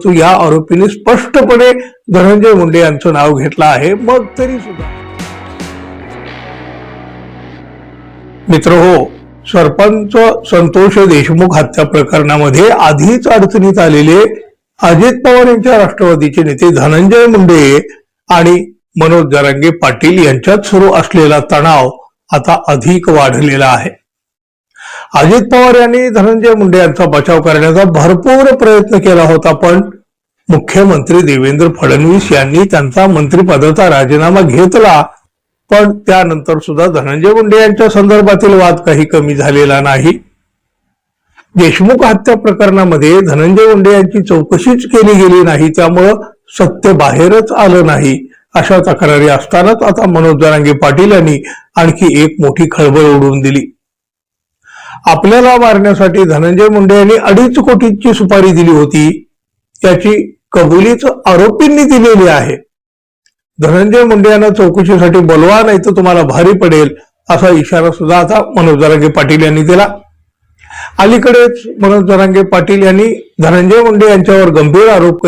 या आरोपीने स्पष्टपणे धनंजय मुंडे यांचं नाव घेतलं आहे. मग तरी सुद्धा मित्रहो, सरपंच संतोष देशमुख हत्या प्रकरणामध्ये आधीच अडचणीत आलेले अजित पवार यांच्या राष्ट्रवादीचे नेते धनंजय मुंडे आणि मनोज जरांगे पाटील यांच्यात सुरू असलेला तणाव आता अधिक वाढलेला आहे. अजित पवार यांनी धनंजय मुंडे यांचा बचाव करण्याचा भरपूर प्रयत्न केला होता, पण मुख्यमंत्री देवेंद्र फडणवीस यांनी त्यांचा मंत्रिपदाचा राजीनामा घेतला. पण त्यानंतर सुद्धा धनंजय मुंडे यांच्या संदर्भातील वाद काही कमी झालेला नाही. देशमुख हत्या प्रकरणामध्ये धनंजय मुंडे यांची चौकशीच केली गेली नाही, त्यामुळं सत्य बाहेरच आलं नाही अशा तक्रारी असतानाच आता मनोज जरांगे पाटील यांनी आणखी एक मोठी खळबळ उडवून दिली. आपल्याला मारण्यासाठी धनंजय मुंडे यांनी 2.5 कोटींची सुपारी दिली होती, त्याची कबुलीच आरोपींनी दिलेली आहे. धनंजय मुंडे यांना चौकशीसाठी बोलवा, नाही तर तुम्हाला भारी पडेल असा इशारा सुद्धा आता मनोज जरांगे पाटील यांनी दिला. अलीकडेच मनोज जरांगे पाटील यांनी धनंजय मुंडे यांच्यावर गंभीर आरोप